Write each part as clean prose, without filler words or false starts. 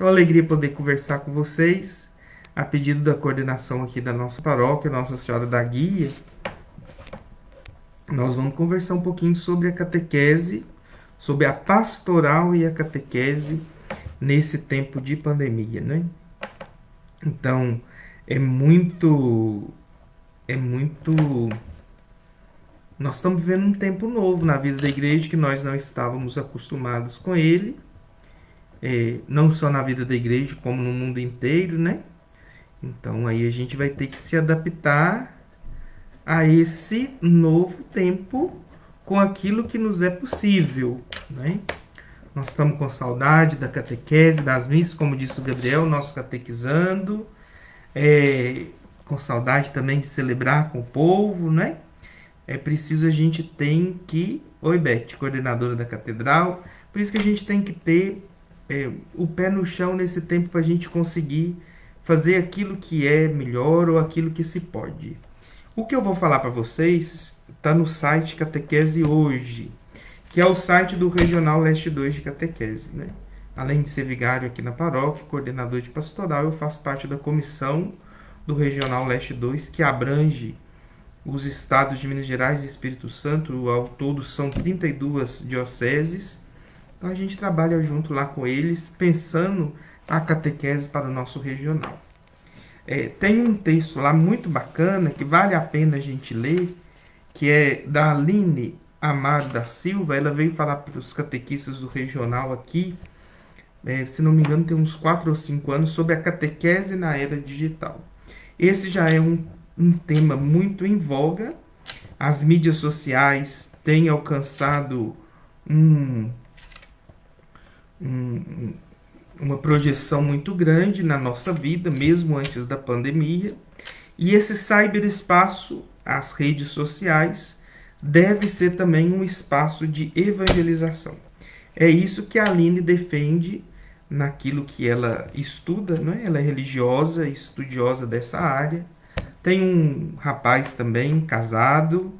Então, alegria poder conversar com vocês, a pedido da coordenação aqui da nossa paróquia, Nossa Senhora da Guia. Nós vamos conversar um pouquinho sobre a catequese, sobre a pastoral e a catequese nesse tempo de pandemia, né? Então, é muito nós estamos vivendo um tempo novo na vida da igreja que nós não estávamos acostumados com ele, não só na vida da igreja, como no mundo inteiro, né? Então aí a gente vai ter que se adaptar a esse novo tempo com aquilo que nos é possível, né? Nós estamos com saudade da catequese, das missas, como disse o Gabriel, nosso catequizando, com saudade também de celebrar com o povo, né? É preciso a gente tem que... Oi, Beth, coordenadora da catedral. Por isso que a gente tem que ter o pé no chão nesse tempo para a gente conseguir fazer aquilo que é melhor ou aquilo que se pode. O que eu vou falar para vocês está no site Catequese Hoje, que é o site do Regional Leste 2 de Catequese, né? Além de ser vigário aqui na paróquia, coordenador de pastoral, eu faço parte da comissão do Regional Leste 2, que abrange os estados de Minas Gerais e Espírito Santo. Ao todo são 32 dioceses. Então a gente trabalha junto lá com eles, pensando a catequese para o nosso regional. Tem um texto lá muito bacana, que vale a pena a gente ler, que é da Aline Amaro da Silva. Ela veio falar para os catequistas do regional aqui, se não me engano tem uns 4 ou 5 anos, sobre a catequese na era digital. Esse já é um tema muito em voga. As mídias sociais têm alcançado uma projeção muito grande na nossa vida, mesmo antes da pandemia. E esse cyberespaço, as redes sociais, deve ser também um espaço de evangelização. É isso que a Aline defende naquilo que ela estuda, né? Ela é religiosa, estudiosa dessa área. Tem um rapaz também, casado,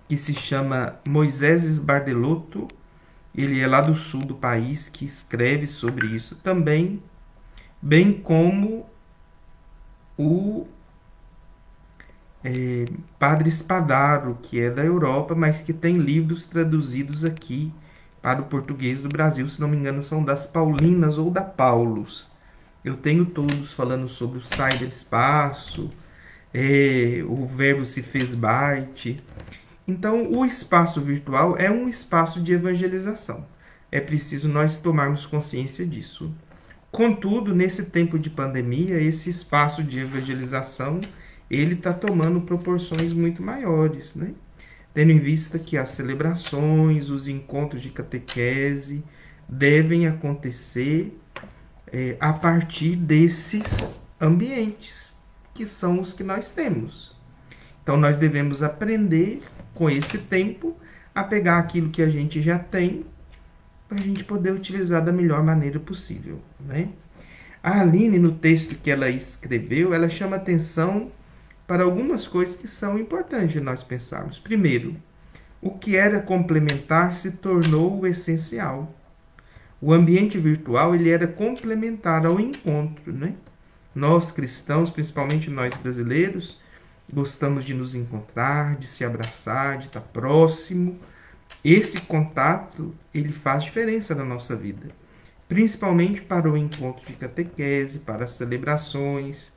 que se chama Moisés Bardelotto. Ele é lá do sul do país, que escreve sobre isso também, bem como o Padre Spadaro, que é da Europa, mas que tem livros traduzidos aqui para o português do Brasil. Se não me engano, são das Paulinas ou da Paulus. Eu tenho todos falando sobre o cyberespaço, o verbo se fez byte. Então, o espaço virtual é um espaço de evangelização. É preciso nós tomarmos consciência disso. Contudo, nesse tempo de pandemia, esse espaço de evangelização, ele está tomando proporções muito maiores, né? Tendo em vista que as celebrações, os encontros de catequese devem acontecer a partir desses ambientes, que são os que nós temos. Então, nós devemos aprender com esse tempo a pegar aquilo que a gente já tem para a gente poder utilizar da melhor maneira possível, né? A Aline, no texto que ela escreveu, ela chama atenção para algumas coisas que são importantes de nós pensarmos. Primeiro, o que era complementar se tornou o essencial. O ambiente virtual, ele era complementar ao encontro, né? Nós cristãos, principalmente nós brasileiros, gostamos de nos encontrar, de se abraçar, de estar próximo. Esse contato, ele faz diferença na nossa vida, principalmente para o encontro de catequese, para as celebrações.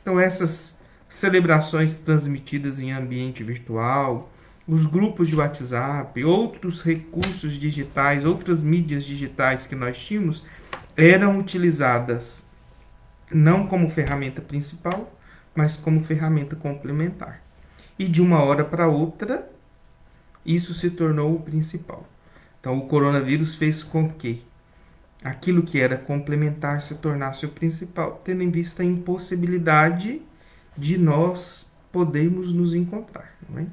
Então, essas celebrações transmitidas em ambiente virtual, os grupos de WhatsApp, outros recursos digitais, outras mídias digitais que nós tínhamos, eram utilizadas não como ferramenta principal, mas como ferramenta complementar. E de uma hora para outra, isso se tornou o principal. Então, o coronavírus fez com que aquilo que era complementar se tornasse o principal, tendo em vista a impossibilidade de nós podermos nos encontrar, não é?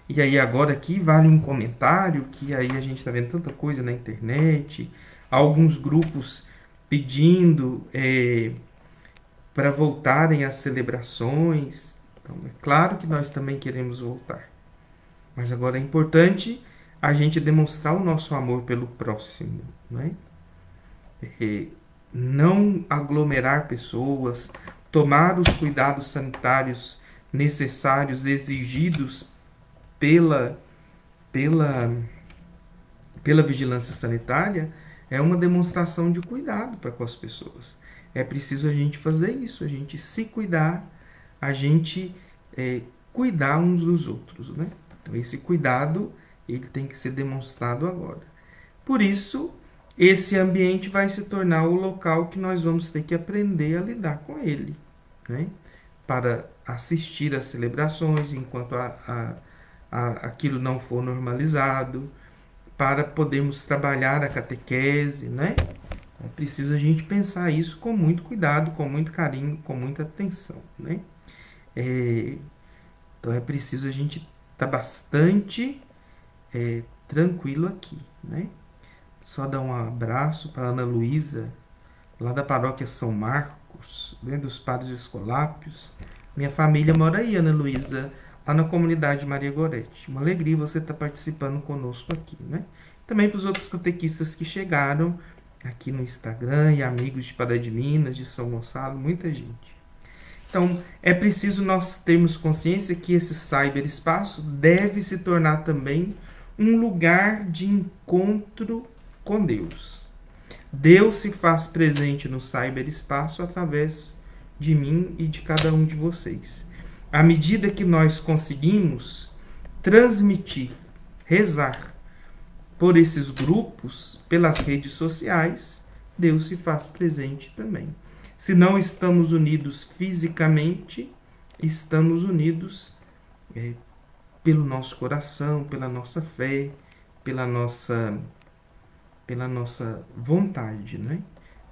E aí agora aqui vale um comentário, que aí a gente está vendo tanta coisa na internet, alguns grupos pedindo para voltarem às celebrações. Então, é claro que nós também queremos voltar, mas agora é importante a gente demonstrar o nosso amor pelo próximo, não é? não aglomerar pessoas, tomar os cuidados sanitários necessários, exigidos pela, pela, pela vigilância sanitária, é uma demonstração de cuidado para com as pessoas. É preciso a gente fazer isso, a gente se cuidar, a gente cuidar uns dos outros, né? Então esse cuidado ele tem que ser demonstrado agora. Por isso, esse ambiente vai se tornar o local que nós vamos ter que aprender a lidar com ele, né? Para assistir às celebrações enquanto aquilo não for normalizado, para podermos trabalhar a catequese, né? É preciso a gente pensar isso com muito cuidado, com muito carinho, com muita atenção, né? É, então é preciso a gente estar bastante tranquilo aqui, né? Só dar um abraço para Ana Luísa, lá da paróquia São Marcos, né, dos Padres Escolápios. Minha família mora aí, Ana Luísa, lá na comunidade Maria Gorete. Uma alegria você estar participando conosco aqui, né? Também para os outros catequistas que chegaram aqui no Instagram e amigos de Pará de Minas, de São Gonçalo, muita gente. Então, é preciso nós termos consciência que esse cyberespaço deve se tornar também um lugar de encontro com Deus. Deus se faz presente no cyberespaço através de mim e de cada um de vocês. À medida que nós conseguimos transmitir, rezar por esses grupos, pelas redes sociais, Deus se faz presente também. Se não estamos unidos fisicamente, estamos unidos pelo nosso coração, pela nossa fé, pela nossa vontade, né?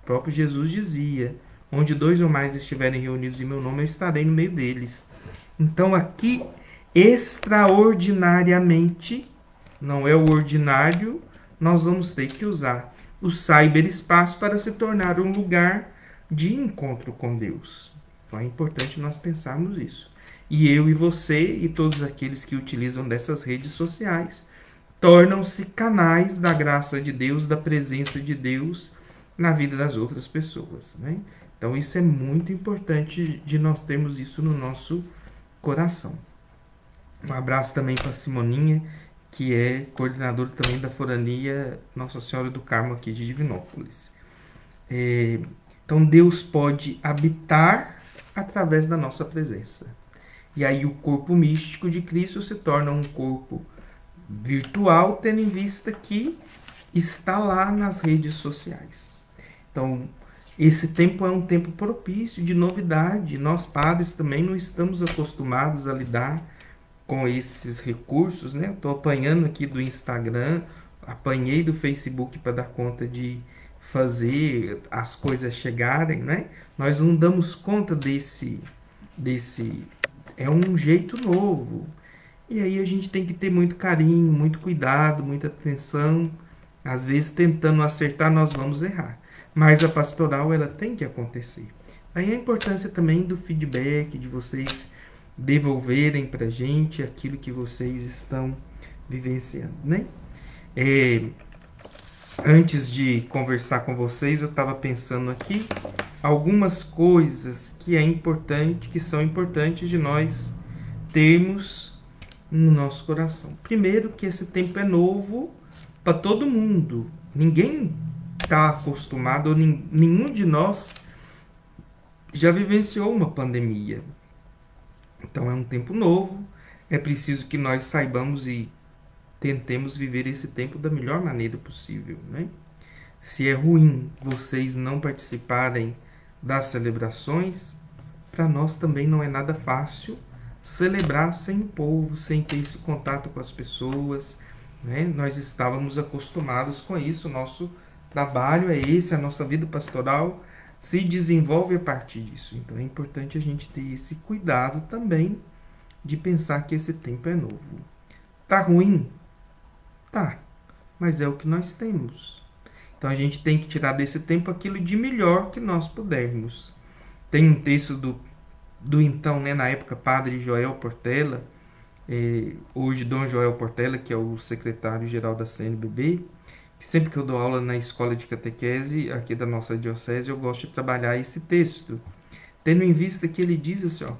O próprio Jesus dizia: onde dois ou mais estiverem reunidos em meu nome, eu estarei no meio deles. Então aqui, extraordinariamente, não é o ordinário, nós vamos ter que usar o cyberespaço para se tornar um lugar de encontro com Deus. Então é importante nós pensarmos isso. E eu e você e todos aqueles que utilizam dessas redes sociais tornam-se canais da graça de Deus, da presença de Deus na vida das outras pessoas, né? Então isso é muito importante de nós termos isso no nosso coração. Um abraço também para a Simoninha, que é coordenadora também da Forania Nossa Senhora do Carmo aqui de Divinópolis. Então Deus pode habitar através da nossa presença. E aí o corpo místico de Cristo se torna um corpo virtual, tendo em vista que está lá nas redes sociais. Então, esse tempo é um tempo propício de novidade. Nós padres também não estamos acostumados a lidar com esses recursos, né? Eu estou apanhando aqui do Instagram, apanhei do Facebook para dar conta de fazer as coisas chegarem, né? Nós não damos conta desse é um jeito novo. E aí a gente tem que ter muito carinho, muito cuidado, muita atenção. Às vezes, tentando acertar, nós vamos errar. Mas a pastoral, ela tem que acontecer. Aí a importância também do feedback, de vocês devolverem para a gente aquilo que vocês estão vivenciando, né? Antes de conversar com vocês, eu estava pensando aqui algumas coisas que são importantes de nós termos no nosso coração. Primeiro, que esse tempo é novo para todo mundo. Ninguém está acostumado, ou nenhum de nós já vivenciou uma pandemia. Então é um tempo novo, é preciso que nós saibamos e tentemos viver esse tempo da melhor maneira possível, né? Se é ruim vocês não participarem das celebrações, para nós também não é nada fácil celebrar sem o povo, sem ter esse contato com as pessoas, né? Nós estávamos acostumados com isso, o nosso trabalho é esse, a nossa vida pastoral se desenvolve a partir disso. Então é importante a gente ter esse cuidado também de pensar que esse tempo é novo. Tá ruim? Tá, mas é o que nós temos. Então a gente tem que tirar desse tempo aquilo de melhor que nós pudermos. Tem um texto do então, né, na época, padre Joel Portela, hoje Dom Joel Portela, que é o secretário-geral da CNBB, Sempre que eu dou aula na escola de catequese aqui da nossa diocese, eu gosto de trabalhar esse texto, tendo em vista que ele diz assim, ó,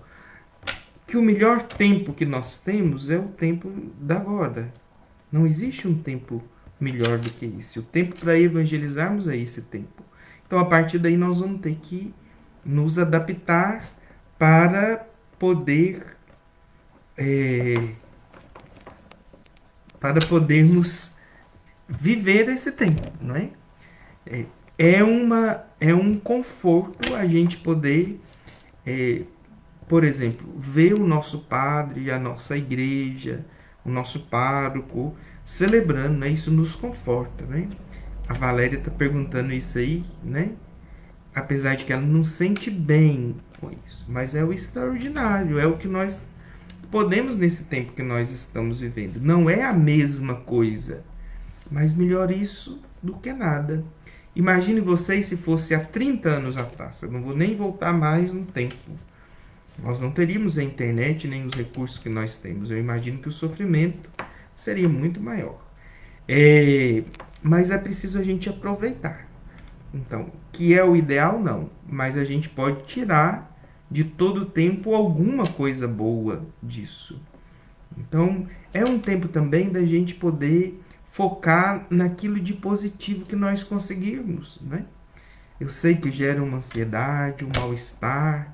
que o melhor tempo que nós temos é o tempo da agora. Não existe um tempo melhor do que esse. O tempo para evangelizarmos é esse tempo. Então, a partir daí, nós vamos ter que nos adaptar para poder para podermos viver esse tempo, não é? É um conforto a gente poder, por exemplo, ver o nosso padre, a nossa igreja, o nosso pároco celebrando, né? Isso nos conforta, né? A Valéria está perguntando isso aí, né? Apesar de que ela não sente bem com isso, mas é o extraordinário, é o que nós podemos nesse tempo que nós estamos vivendo. Não é a mesma coisa, mas melhor isso do que nada. Imagine vocês se fosse há 30 anos atrás. Eu não vou nem voltar mais no tempo. Nós não teríamos a internet nem os recursos que nós temos. Eu imagino que o sofrimento seria muito maior. Mas é preciso a gente aproveitar. Então, que é o ideal, não. Mas a gente pode tirar de todo o tempo alguma coisa boa disso. Então, é um tempo também da gente poder focar naquilo de positivo que nós conseguirmos, né? Eu sei que gera uma ansiedade, um mal-estar,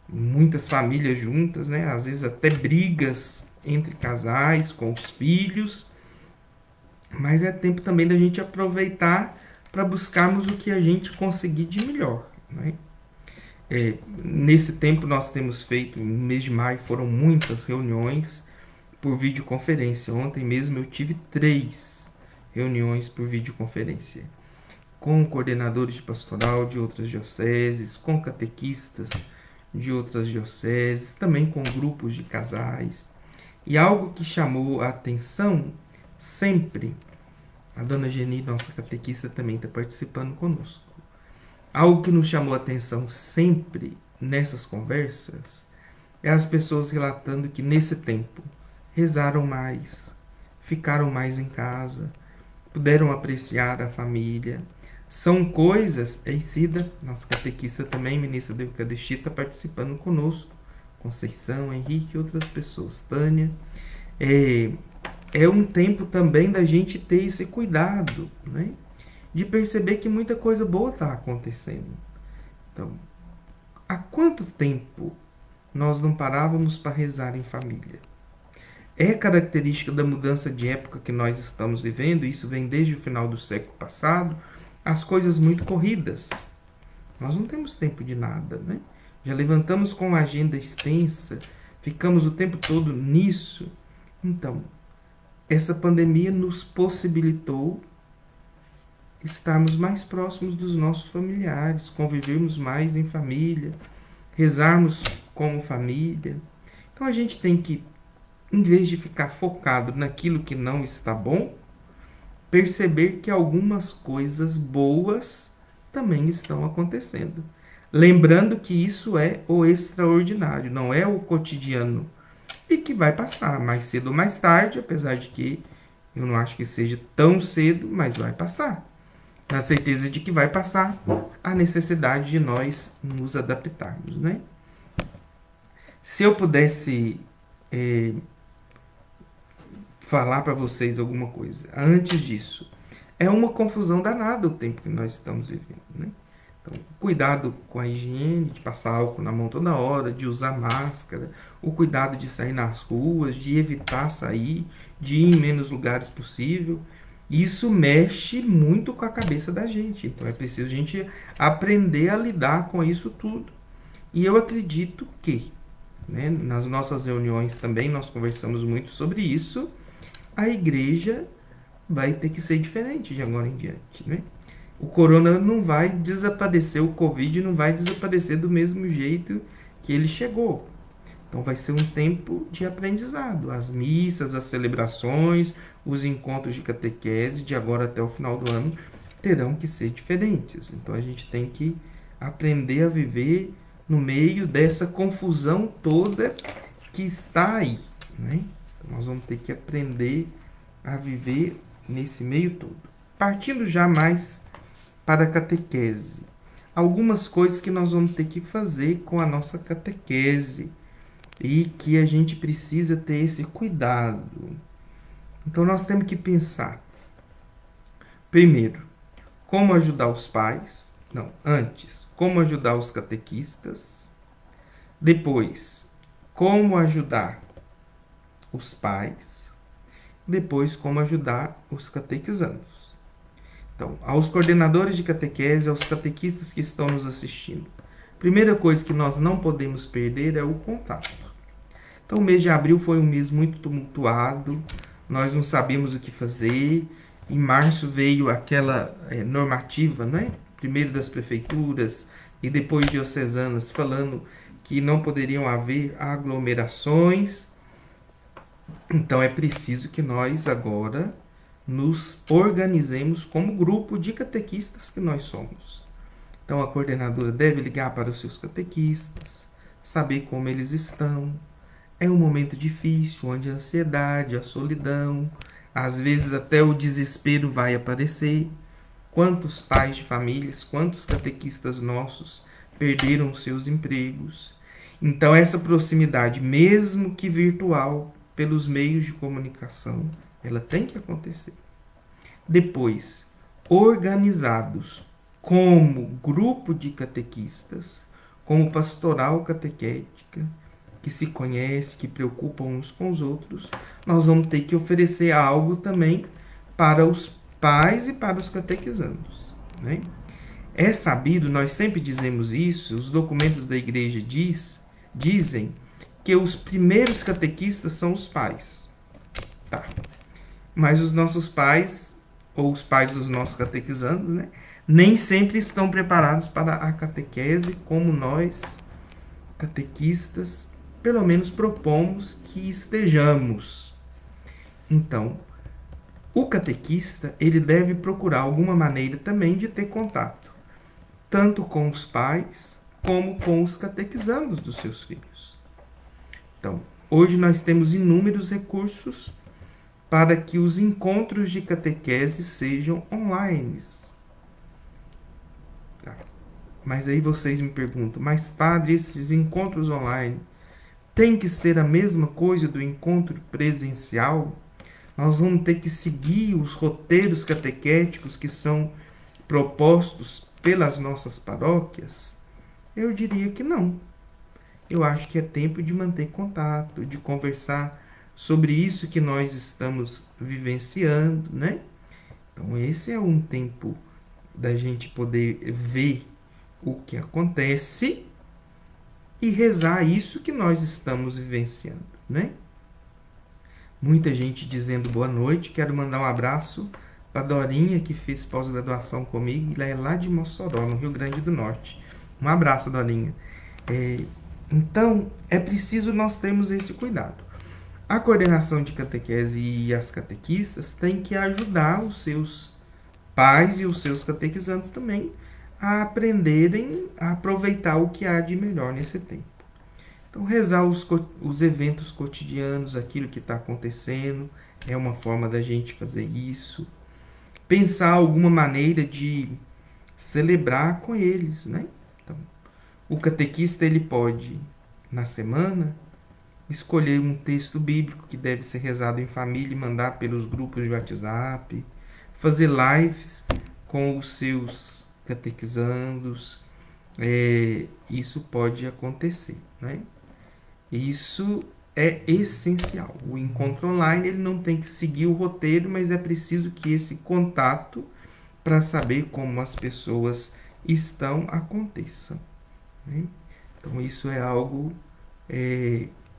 muitas famílias juntas, né? Às vezes até brigas entre casais, com os filhos, mas é tempo também da gente aproveitar para buscarmos o que a gente conseguir de melhor, né? Nesse tempo nós temos feito, no mês de maio foram muitas reuniões por videoconferência. Ontem mesmo eu tive 3 reuniões por videoconferência, com coordenadores de pastoral de outras dioceses, com catequistas de outras dioceses, também com grupos de casais. E algo que chamou a atenção sempre, a dona Geni, nossa catequista, também está participando conosco. Algo que nos chamou a atenção sempre nessas conversas é as pessoas relatando que nesse tempo rezaram mais, ficaram mais em casa, puderam apreciar a família. São coisas, a Cida, nossa catequista também, ministra da Eucaristia, está participando conosco, Conceição, Henrique e outras pessoas, Tânia. É um tempo também da gente ter esse cuidado, né? De perceber que muita coisa boa está acontecendo. Então, há quanto tempo nós não parávamos para rezar em família? É característica da mudança de época que nós estamos vivendo, isso vem desde o final do século passado, as coisas muito corridas. Nós não temos tempo de nada, né? Já levantamos com uma agenda extensa, ficamos o tempo todo nisso. Então, essa pandemia nos possibilitou estarmos mais próximos dos nossos familiares, convivermos mais em família, rezarmos como família. Então a gente tem que, em vez de ficar focado naquilo que não está bom, perceber que algumas coisas boas também estão acontecendo. Lembrando que isso é o extraordinário, não é o cotidiano. E que vai passar mais cedo ou mais tarde, apesar de que eu não acho que seja tão cedo, mas vai passar. Na certeza de que vai passar, a necessidade de nós nos adaptarmos, né? Se eu pudesse falar para vocês alguma coisa antes disso, é uma confusão danada o tempo que nós estamos vivendo, né? Então, cuidado com a higiene, de passar álcool na mão toda hora, de usar máscara, o cuidado de sair nas ruas, de evitar sair, de ir em menos lugares possível. Isso mexe muito com a cabeça da gente. Então é preciso a gente aprender a lidar com isso tudo. E eu acredito que, né, nas nossas reuniões também nós conversamos muito sobre isso, a igreja vai ter que ser diferente de agora em diante, né? O corona não vai desaparecer, o Covid não vai desaparecer do mesmo jeito que ele chegou. Então vai ser um tempo de aprendizado. As missas, as celebrações, os encontros de catequese, de agora até o final do ano, terão que ser diferentes. Então a gente tem que aprender a viver no meio dessa confusão toda que está aí, né? Então nós vamos ter que aprender a viver nesse meio todo. partindo já mais para a catequese. Algumas coisas que nós vamos ter que fazer com a nossa catequese e que a gente precisa ter esse cuidado. Então nós temos que pensar, primeiro, como ajudar os pais. Não, antes, como ajudar os catequistas. Depois, como ajudar os pais. Depois, como ajudar os catequizandos. Então, aos coordenadores de catequese, aos catequistas que estão nos assistindo, primeira coisa que nós não podemos perder é o contato. Então, o mês de abril foi um mês muito tumultuado, nós não sabíamos o que fazer. Em março veio aquela normativa, né? Primeiro das prefeituras e depois diocesanas, falando que não poderiam haver aglomerações. Então, é preciso que nós agora nos organizemos como grupo de catequistas que nós somos. Então, a coordenadora deve ligar para os seus catequistas, saber como eles estão. É um momento difícil, onde a ansiedade, a solidão, às vezes até o desespero vai aparecer. Quantos pais de famílias, quantos catequistas nossos perderam seus empregos. Então, essa proximidade, mesmo que virtual, pelos meios de comunicação, ela tem que acontecer. Depois, organizados como grupo de catequistas, como pastoral catequética, que se conhece, que preocupam uns com os outros, nós vamos ter que oferecer algo também para os pais e para os catequizandos, né? É sabido, nós sempre dizemos isso, os documentos da igreja dizem que os primeiros catequistas são os pais. Tá. Mas os nossos pais, ou os pais dos nossos catequizandos, né, nem sempre estão preparados para a catequese como nós, catequistas, pelo menos propomos que estejamos. Então, o catequista, ele deve procurar alguma maneira também de ter contato, tanto com os pais, como com os catequizandos dos seus filhos. Então, hoje nós temos inúmeros recursos para que os encontros de catequese sejam online. Tá. Mas aí vocês me perguntam, mas padre, esses encontros online tem que ser a mesma coisa do encontro presencial? Nós vamos ter que seguir os roteiros catequéticos que são propostos pelas nossas paróquias? Eu diria que não. Eu acho que é tempo de manter contato, de conversar sobre isso que nós estamos vivenciando, né? Então, esse é um tempo da gente poder ver o que acontece e rezar isso que nós estamos vivenciando, né? Muita gente dizendo boa noite. Quero mandar um abraço para Dorinha, que fez pós-graduação comigo, ela é lá de Mossoró, no Rio Grande do Norte. Um abraço, Dorinha. Então, é preciso nós termos esse cuidado. A coordenação de catequese e as catequistas têm que ajudar os seus pais e os seus catequizantes também a aprenderem a aproveitar o que há de melhor nesse tempo. Então, rezar os eventos cotidianos, aquilo que está acontecendo, é uma forma da gente fazer isso. Pensar alguma maneira de celebrar com eles, né? Então, o catequista, ele pode, na semana, escolher um texto bíblico que deve ser rezado em família e mandar pelos grupos de WhatsApp, fazer lives com os seus catequizandos. Isso pode acontecer, né? Isso é essencial. O encontro online, ele não tem que seguir o roteiro, mas é preciso que esse contato para saber como as pessoas estão aconteça, né? Então, isso é algo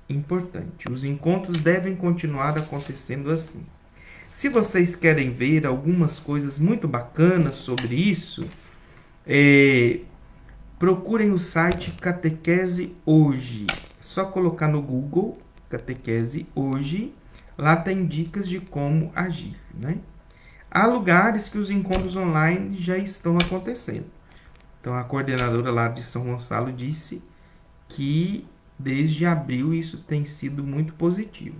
importante. Os encontros devem continuar acontecendo assim. Se vocês querem ver algumas coisas muito bacanas sobre isso, procurem o site Catequese Hoje. É só colocar no Google Catequese Hoje. Lá tem dicas de como agir, né? Há lugares que os encontros online já estão acontecendo. Então, a coordenadora lá de São Gonçalo disse que desde abril isso tem sido muito positivo.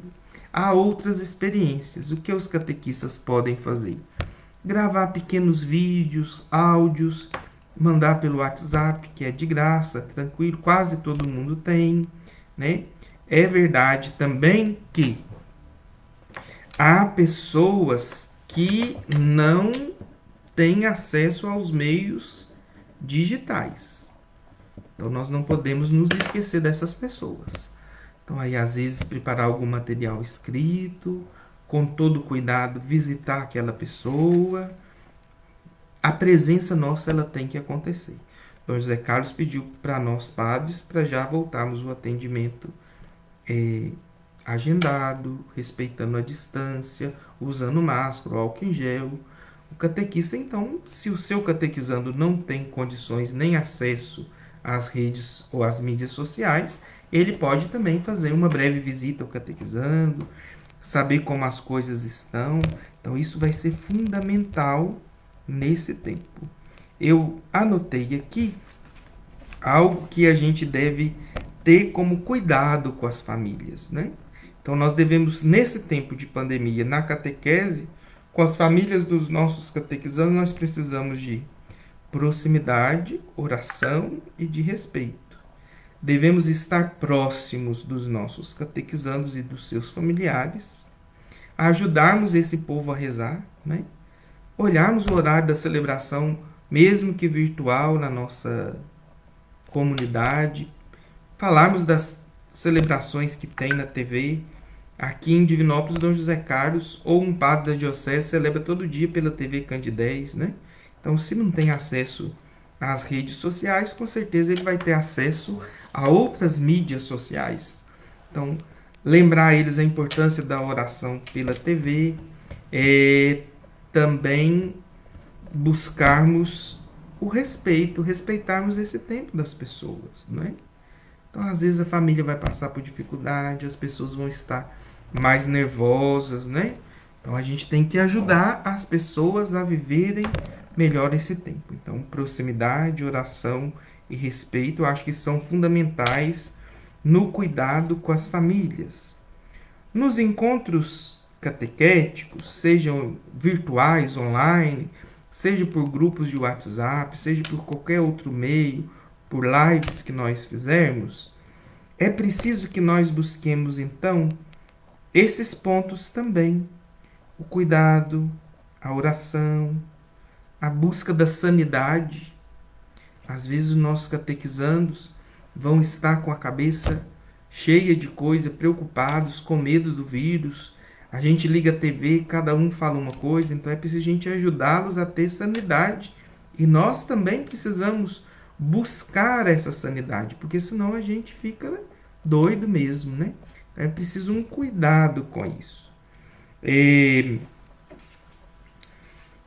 Há outras experiências. O que os catequistas podem fazer? gravar pequenos vídeos, áudios, mandar pelo WhatsApp, que é de graça, tranquilo, quase todo mundo tem, né? É verdade também que há pessoas que não têm acesso aos meios digitais. Então, nós não podemos nos esquecer dessas pessoas. Então, aí, às vezes, preparar algum material escrito, com todo cuidado, visitar aquela pessoa. A presença nossa, ela tem que acontecer. Dom José Carlos pediu para nós, padres, para já voltarmos o atendimento agendado, respeitando a distância, usando máscara, álcool em gel. O catequista, então, se o seu catequizando não tem condições nem acesso às redes ou às mídias sociais, ele pode também fazer uma breve visita ao catequizando, saber como as coisas estão. Então, isso vai ser fundamental nesse tempo. Eu anotei aqui algo que a gente deve ter como cuidado com as famílias, né? Então, nós devemos, nesse tempo de pandemia, na catequese, com as famílias dos nossos catequizandos, nós precisamos de proximidade, oração e de respeito. Devemos estar próximos dos nossos catequizandos e dos seus familiares, ajudarmos esse povo a rezar, né? Olharmos o horário da celebração, mesmo que virtual, na nossa comunidade, falarmos das celebrações que tem na TV. Aqui em Divinópolis, Dom José Carlos, ou um padre da diocese, celebra todo dia pela TV Candidez, né? Então, se não tem acesso às redes sociais, com certeza ele vai ter acesso a outras mídias sociais. Então, lembrar a eles a importância da oração pela TV, também buscarmos o respeito, respeitarmos esse tempo das pessoas, não é? Então, às vezes a família vai passar por dificuldade, as pessoas vão estar mais nervosas, né? Então, a gente tem que ajudar as pessoas a viverem melhor esse tempo. Então, proximidade, oração e respeito, eu acho que são fundamentais no cuidado com as famílias. Nos encontros catequéticos, sejam virtuais, online, seja por grupos de WhatsApp, seja por qualquer outro meio, por lives que nós fizermos, é preciso que nós busquemos, então, esses pontos também. O cuidado, a oração, a busca da sanidade. Às vezes os nossos catequizandos vão estar com a cabeça cheia de coisa, preocupados, com medo do vírus. A gente liga a TV, cada um fala uma coisa, então é preciso a gente ajudá-los a ter sanidade. E nós também precisamos buscar essa sanidade, porque senão a gente fica doido mesmo, né? É preciso um cuidado com isso.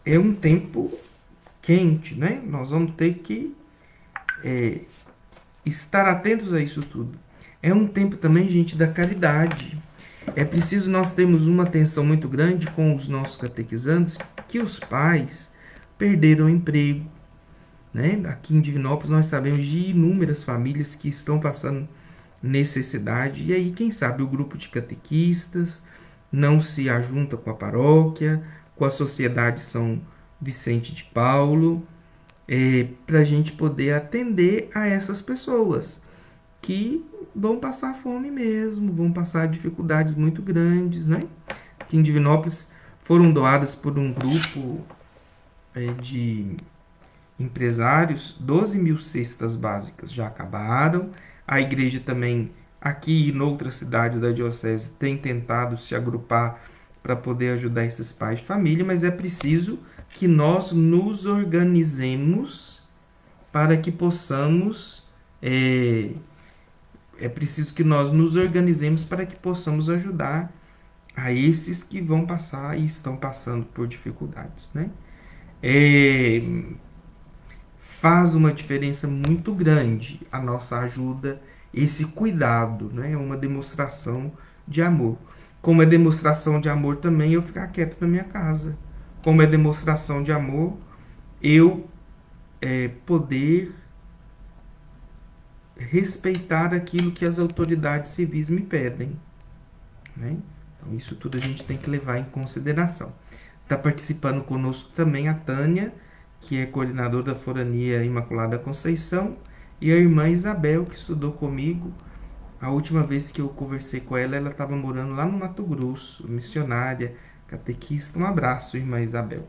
É um tempo quente, né? Nós vamos ter que estar atentos a isso tudo. É um tempo também, gente, da caridade. É preciso nós termos uma atenção muito grande com os nossos catequizandos, que os pais perderam o emprego, né? Aqui em Divinópolis nós sabemos de inúmeras famílias que estão passando necessidade, e aí quem sabe o grupo de catequistas não se ajunta com a paróquia, com a Sociedade São Vicente de Paulo, para a gente poder atender a essas pessoas que vão passar fome mesmo, vão passar dificuldades muito grandes, né? Aqui em Divinópolis foram doadas por um grupo de empresários 12.000 cestas básicas, já acabaram. A igreja também, aqui e em outras cidades da diocese, tem tentado se agrupar para poder ajudar esses pais de família, mas é preciso que nós nos organizemos para que possamos ajudar a esses que vão passar e estão passando por dificuldades, né? Faz uma diferença muito grande a nossa ajuda, esse cuidado, né? É uma demonstração de amor. Como é demonstração de amor também eu ficar quieto na minha casa. Como é demonstração de amor eu poder respeitar aquilo que as autoridades civis me pedem, né? Então, isso tudo a gente tem que levar em consideração. Está participando conosco também a Tânia, que é coordenadora da Forania Imaculada Conceição, e a irmã Isabel, que estudou comigo. A última vez que eu conversei com ela, ela estava morando lá no Mato Grosso, missionária, catequista. Um abraço, irmã Isabel.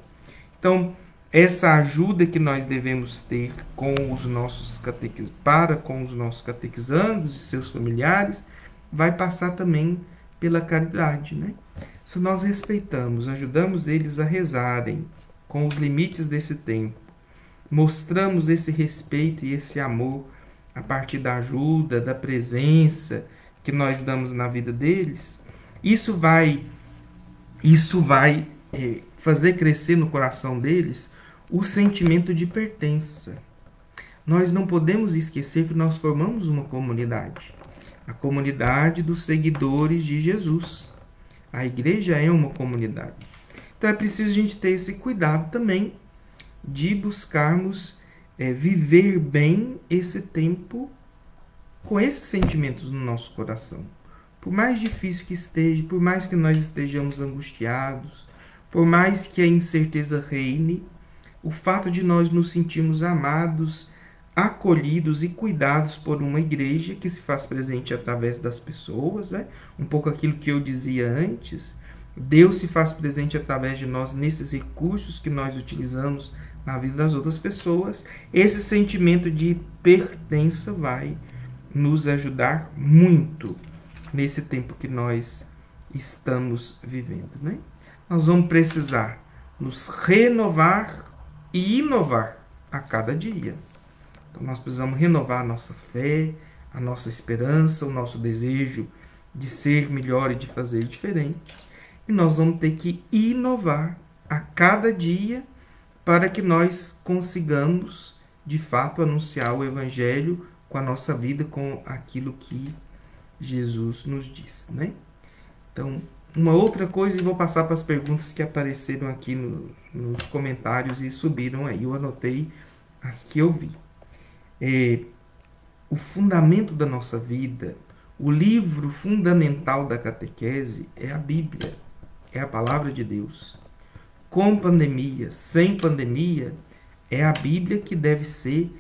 Então, essa ajuda que nós devemos ter com os nossos para com os nossos catequizandos e seus familiares, vai passar também pela caridade, né? Se nós respeitamos, ajudamos eles a rezarem com os limites desse tempo, mostramos esse respeito e esse amor a partir da ajuda, da presença que nós damos na vida deles, isso vai fazer crescer no coração deles o sentimento de pertença. Nós não podemos esquecer que nós formamos uma comunidade, a comunidade dos seguidores de Jesus. A igreja é uma comunidade. Então é preciso a gente ter esse cuidado também de buscarmos viver bem esse tempo com esses sentimentos no nosso coração. Por mais difícil que esteja, por mais que nós estejamos angustiados, por mais que a incerteza reine, o fato de nós nos sentirmos amados, acolhidos e cuidados por uma igreja que se faz presente através das pessoas, né? Um pouco aquilo que eu dizia antes, Deus se faz presente através de nós nesses recursos que nós utilizamos na vida das outras pessoas. Esse sentimento de pertença vai nos ajudar muito nesse tempo que nós estamos vivendo, né? Nós vamos precisar nos renovar e inovar a cada dia. Então nós precisamos renovar a nossa fé, a nossa esperança, o nosso desejo de ser melhor e de fazer diferente. E nós vamos ter que inovar a cada dia para que nós consigamos, de fato, anunciar o Evangelho com a nossa vida, com aquilo que Jesus nos diz, né? Então, uma outra coisa, e vou passar para as perguntas que apareceram aqui nos comentários e subiram aí. Eu anotei as que eu vi. O fundamento da nossa vida, o livro fundamental da catequese é a Bíblia, é a palavra de Deus. Com pandemia, sem pandemia, é a Bíblia que deve ser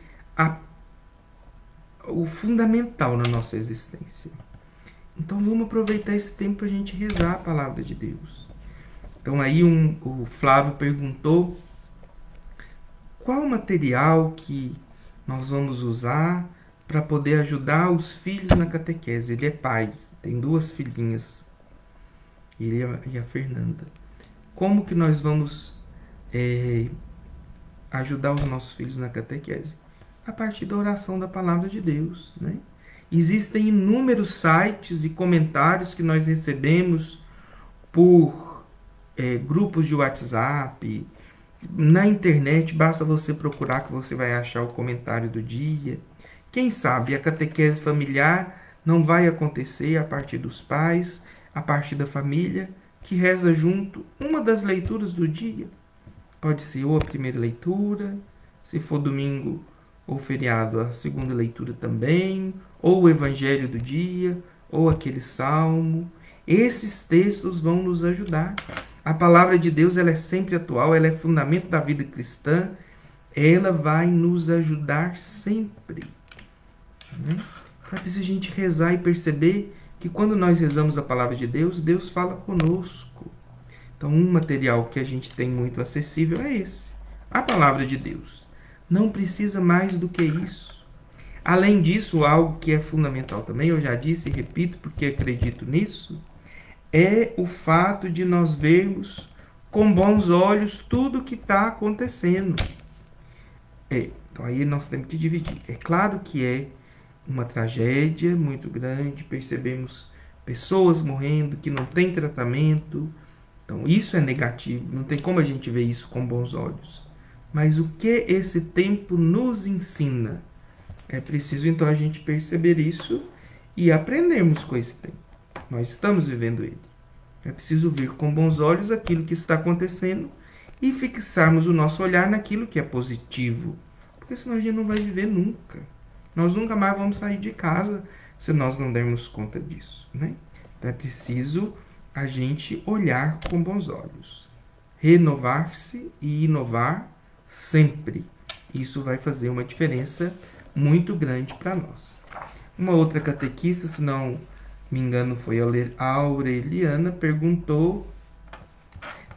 o fundamental na nossa existência. Então vamos aproveitar esse tempo para a gente rezar a palavra de Deus. Então aí o Flávio perguntou qual material que nós vamos usar para poder ajudar os filhos na catequese. Ele é pai, tem 2 filhinhas, ele e a Fernanda. Como que nós vamos ajudar os nossos filhos na catequese? A partir da oração da palavra de Deus, né? Existem inúmeros sites e comentários que nós recebemos por grupos de WhatsApp, na internet, basta você procurar que você vai achar o comentário do dia. Quem sabe a catequese familiar não vai acontecer a partir dos pais, a partir da família, que reza junto uma das leituras do dia. Pode ser ou a primeira leitura, se for domingo ou feriado, a segunda leitura também, ou o evangelho do dia, ou aquele salmo. Esses textos vão nos ajudar. A palavra de Deus, ela é sempre atual, ela é fundamento da vida cristã, ela vai nos ajudar sempre, né? É preciso a gente rezar e perceber que quando nós rezamos a palavra de Deus, Deus fala conosco. Então, um material que a gente tem muito acessível é esse, a palavra de Deus. Não precisa mais do que isso. Além disso, algo que é fundamental também, eu já disse e repito porque acredito nisso, é o fato de nós vermos com bons olhos tudo o que está acontecendo. Então aí nós temos que dividir. É claro que é uma tragédia muito grande, percebemos pessoas morrendo que não tem tratamento, então isso é negativo, não tem como a gente ver isso com bons olhos. Mas o que esse tempo nos ensina? É preciso então a gente perceber isso e aprendermos com esse tempo. Nós estamos vivendo ele. É preciso ver com bons olhos aquilo que está acontecendo e fixarmos o nosso olhar naquilo que é positivo. Porque senão a gente não vai viver nunca. Nós nunca mais vamos sair de casa se nós não dermos conta disso, né? Então é preciso a gente olhar com bons olhos. renovar-se e inovar sempre. Isso vai fazer uma diferença muito grande para nós. Uma outra catequista, se não me engano foi a Aureliana, perguntou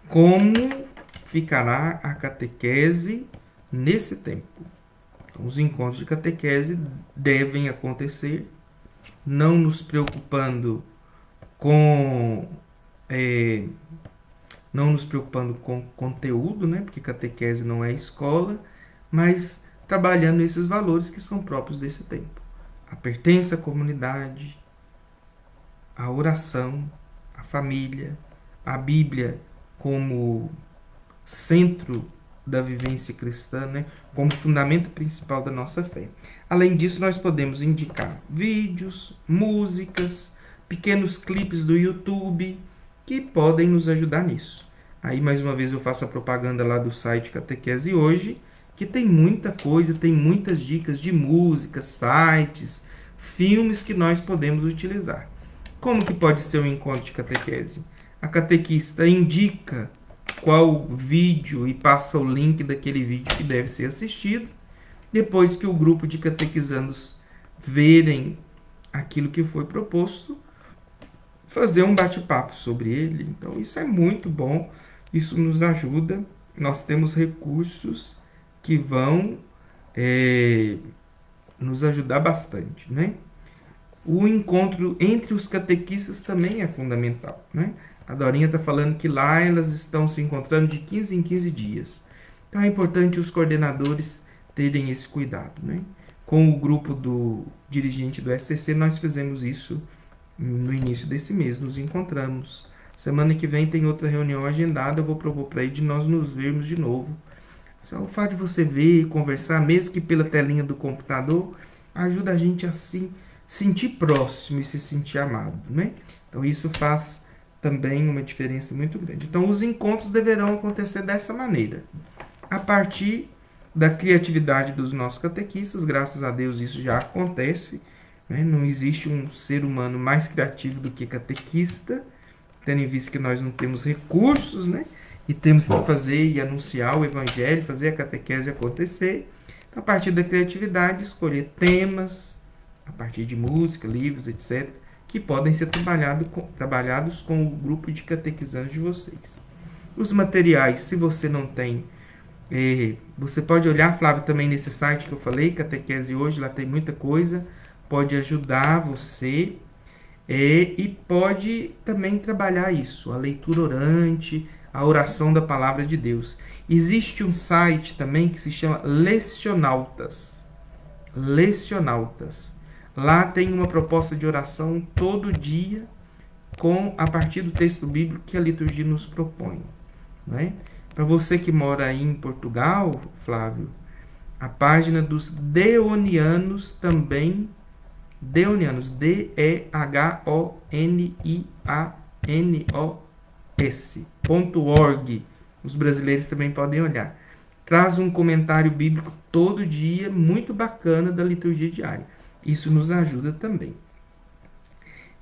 como ficará a catequese nesse tempo. Então, os encontros de catequese devem acontecer, não nos preocupando com conteúdo, né? Porque catequese não é escola, mas trabalhando esses valores que são próprios desse tempo. A pertença à comunidade, a oração, a família, a Bíblia como centro da vivência cristã, né? Como fundamento principal da nossa fé. Além disso, nós podemos indicar vídeos, músicas, pequenos clipes do YouTube que podem nos ajudar nisso. Aí, mais uma vez, eu faço a propaganda lá do site Catequese Hoje, que tem muita coisa, tem muitas dicas de música, sites, filmes que nós podemos utilizar. Como que pode ser um encontro de catequese? A catequista indica qual vídeo e passa o link daquele vídeo que deve ser assistido. Depois que o grupo de catequizandos verem aquilo que foi proposto, fazer um bate-papo sobre ele. Então, isso é muito bom, isso nos ajuda. Nós temos recursos que vão nos ajudar bastante, né? O encontro entre os catequistas também é fundamental, né? A Dorinha está falando que lá elas estão se encontrando de 15 em 15 dias. Então é importante os coordenadores terem esse cuidado, né? Com o grupo do dirigente do SCC, nós fizemos isso no início desse mês, nos encontramos. Semana que vem tem outra reunião agendada, eu vou propor para ele de nós nos vermos de novo. Só o fato de você ver e conversar, mesmo que pela telinha do computador, ajuda a gente a se sentir próximo e se sentir amado, né? Então isso faz também uma diferença muito grande. Então os encontros deverão acontecer dessa maneira, a partir da criatividade dos nossos catequistas. Graças a Deus isso já acontece, né? Não existe um ser humano mais criativo do que catequista, tendo em vista que nós não temos recursos, né? E temos que fazer e anunciar o evangelho, fazer a catequese acontecer. Então, a partir da criatividade, escolher temas, a partir de música, livros, etc., que podem ser trabalhados com o grupo de catequizantes de vocês. Os materiais, se você não tem, você pode olhar, Flávio, também nesse site que eu falei, Catequese Hoje, lá tem muita coisa, pode ajudar você, e pode também trabalhar isso, a leitura orante, a oração da Palavra de Deus. Existe um site também que se chama Lecionautas. Lecionautas. Lá tem uma proposta de oração todo dia, a partir do texto bíblico que a liturgia nos propõe, né? Para você que mora aí em Portugal, Flávio, a página dos Deonianos também, Deonianos, DEHONIANOS.org, os brasileiros também podem olhar. Traz um comentário bíblico todo dia, muito bacana, da liturgia diária. Isso nos ajuda também.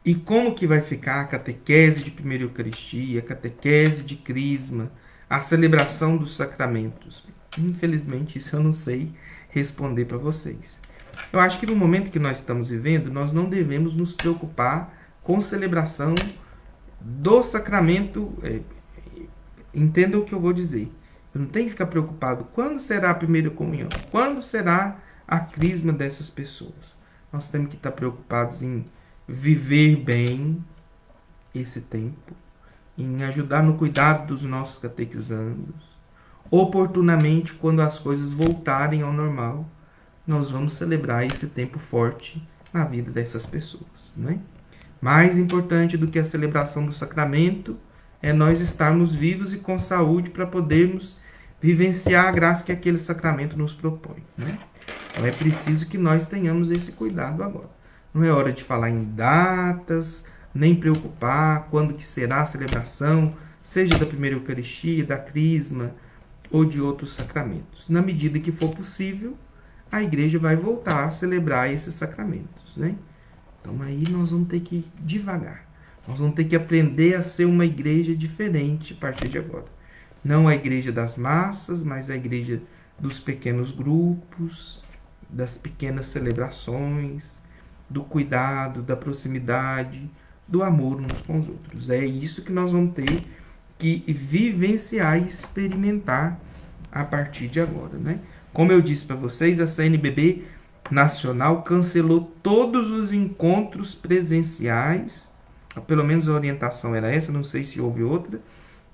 E como que vai ficar a catequese de primeira Eucaristia, a catequese de crisma, a celebração dos sacramentos? Infelizmente, isso eu não sei responder para vocês. Eu acho que no momento que nós estamos vivendo, nós não devemos nos preocupar com celebração do sacramento. Entenda o que eu vou dizer. Eu não tenho que ficar preocupado quando será a primeira comunhão, quando será a crisma dessas pessoas. Nós temos que estar preocupados em viver bem esse tempo, em ajudar no cuidado dos nossos catequizandos. Oportunamente, quando as coisas voltarem ao normal, nós vamos celebrar esse tempo forte na vida dessas pessoas, né? Mais importante do que a celebração do sacramento é nós estarmos vivos e com saúde para podermos vivenciar a graça que aquele sacramento nos propõe, né? Então é preciso que nós tenhamos esse cuidado agora. Não é hora de falar em datas, nem preocupar quando que será a celebração, seja da primeira Eucaristia, da crisma ou de outros sacramentos. Na medida que for possível, a igreja vai voltar a celebrar esses sacramentos, né? Então aí nós vamos ter que ir devagar. Nós vamos ter que aprender a ser uma igreja diferente a partir de agora. Não a igreja das massas, mas a igreja dos pequenos grupos, das pequenas celebrações, do cuidado, da proximidade, do amor uns com os outros. É isso que nós vamos ter que vivenciar e experimentar a partir de agora, né? Como eu disse para vocês, a CNBB Nacional cancelou todos os encontros presenciais, pelo menos a orientação era essa, não sei se houve outra,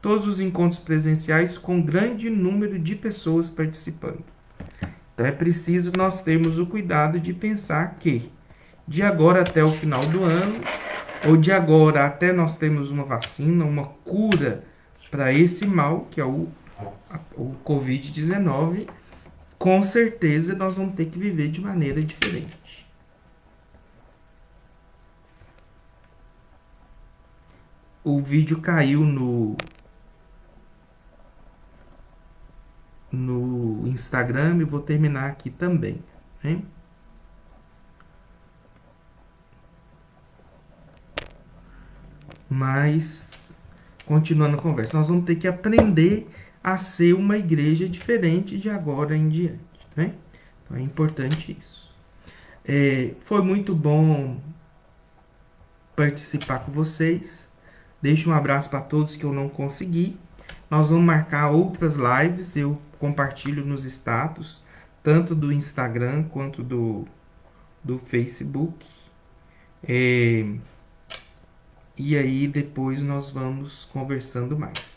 todos os encontros presenciais com grande número de pessoas participando. Então é preciso nós termos o cuidado de pensar que de agora até o final do ano, ou de agora até nós termos uma vacina, uma cura para esse mal, que é o Covid-19, com certeza nós vamos ter que viver de maneira diferente. O vídeo caiu no Instagram e vou terminar aqui também, né? Mas, continuando a conversa, nós vamos ter que aprender a ser uma igreja diferente de agora em diante, né? Então é importante isso. Foi muito bom participar com vocês. Deixo um abraço para todos que eu não consegui. Nós vamos marcar outras lives, eu compartilho nos status, tanto do Instagram quanto do Facebook. E aí depois nós vamos conversando mais.